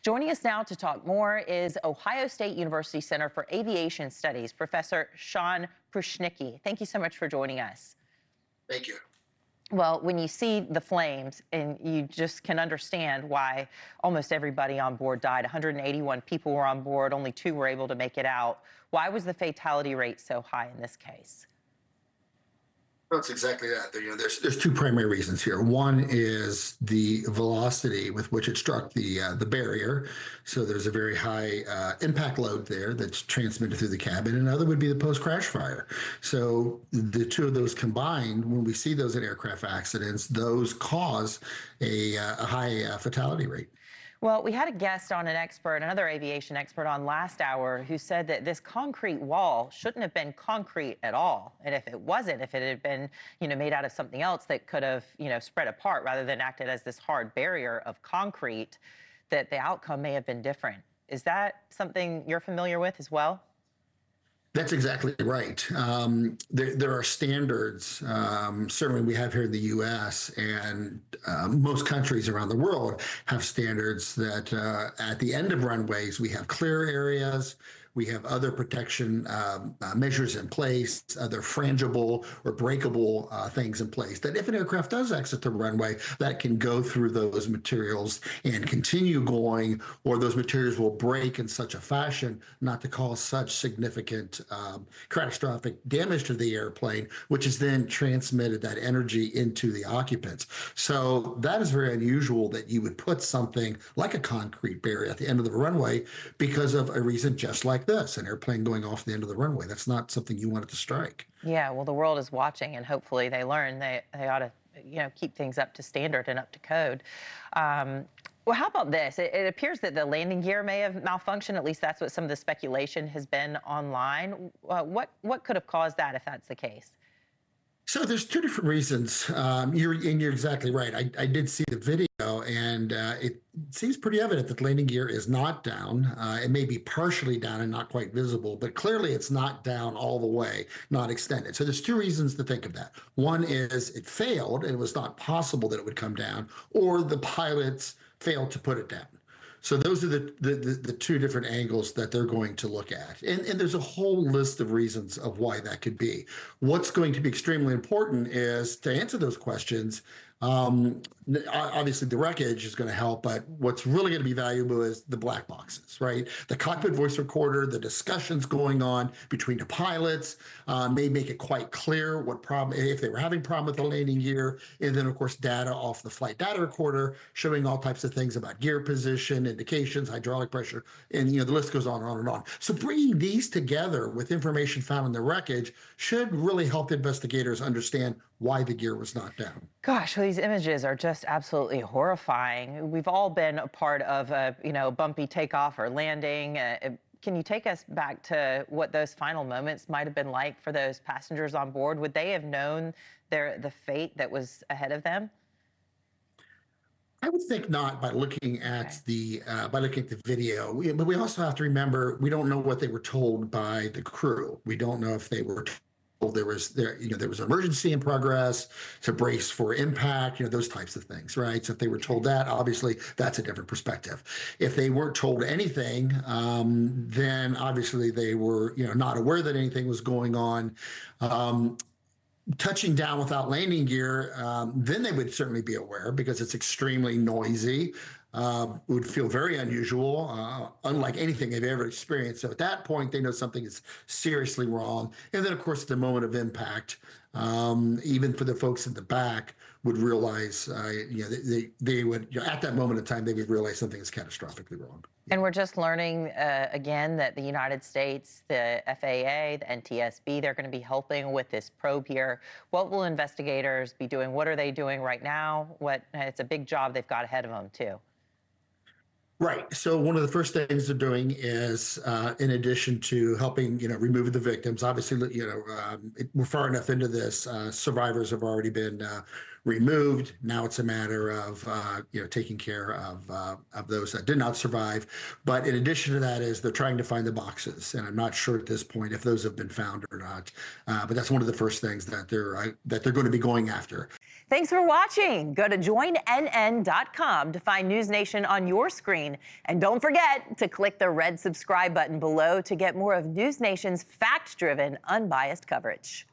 Joining us now to talk more is Ohio State University Center for Aviation Studies, Professor Shawn Pruchnicki. Thank you so much for joining us. Thank you. Well, when you see the flames, and you just can understand why almost everybody on board died. 181 people were on board, only 2 were able to make it out. Why was the fatality rate so high in this case? Well, it's exactly that. There's 2 primary reasons here. One is the velocity with which it struck the barrier. So there's a very high impact load there that's transmitted through the cabin. Another would be the post-crash fire. So the 2 of those combined, when we see those in aircraft accidents, those cause a high fatality rate. Well, we had a guest on, another aviation expert on last hour, who said that this concrete wall shouldn't have been concrete at all. And if it wasn't, if it had been, made out of something else that could have, spread apart rather than acted as this hard barrier of concrete, that the outcome may have been different. Is that something you're familiar with as well? That's exactly right. There are standards, certainly we have here in the U.S., and most countries around the world have standards that at the end of runways, we have clear areas, we have other protection measures in place, other frangible or breakable things in place, that if an aircraft does exit the runway, that can go through those materials and continue going, or those materials will break in such a fashion not to cause such significant catastrophic damage to the airplane, which is then transmitted that energy into the occupants. So that is very unusual that you would put something like a concrete barrier at the end of the runway because of a reason just like this, an airplane going off the end of the runway. That's not something you wanted to strike. Yeah, well, the world is watching, and hopefully they learn they ought to, keep things up to standard and up to code. Well, how about this? It appears that the landing gear may have malfunctioned. At least that's what some of the speculation has been online. What could have caused that if that's the case? So there's 2 different reasons. You're exactly right. I did see the video, and it seems pretty evident that the landing gear is not down. It may be partially down and not quite visible, but clearly it's not down all the way, not extended. So there's 2 reasons to think of that. One is it failed, and it was not possible that it would come down, or the pilots failed to put it down. So those are the 2 different angles that they're going to look at. And there's a whole list of reasons of why that could be. What's going to be extremely important is to answer those questions. Obviously, the wreckage is going to help, but what's really going to be valuable is the black boxes, right? The cockpit voice recorder, the discussions going on between the pilots may make it quite clear what problem, if they were having problem with the landing gear, and then, of course, data off the flight data recorder showing all types of things about gear position, indications, hydraulic pressure, and the list goes on and on and on. So bringing these together with information found in the wreckage should really help the investigators understand why the gear was not down. Gosh, well, these images are just absolutely horrifying. We've all been a part of a, bumpy takeoff or landing. Can you take us back to what those final moments might have been like for those passengers on board? Would they have known the fate that was ahead of them? I would think not, by looking at the video. But we also have to remember, we don't know what they were told by the crew. We don't know if they were told there was emergency in progress, to brace for impact, those types of things, right? So if they were told that, obviously that's a different perspective. If they weren't told anything, then obviously they were not aware that anything was going on. Touching down without landing gear, then they would certainly be aware, because it's extremely noisy. Would feel very unusual, unlike anything they've ever experienced. So at that point, they know something is seriously wrong. And then, of course, the moment of impact, even for the folks in the back, would realize, they would, at that moment in time, they would realize something is catastrophically wrong. And we're just learning, again, that the United States, the FAA, the NTSB, they're going to be helping with this probe here. What will investigators be doing? What are they doing right now? It's a big job they've got ahead of them, too. Right. So one of the first things they're doing is, in addition to helping, remove the victims, obviously, we're far enough into this, survivors have already been removed. Now it's a matter of taking care of those that did not survive. But in addition to that, is they're trying to find the boxes, and I'm not sure at this point if those have been found or not. But that's one of the first things that they're going to be going after. Thanks for watching. Go to joinnn.com to find News Nation on your screen. And don't forget to click the red subscribe button below to get more of News Nation's fact-driven, unbiased coverage.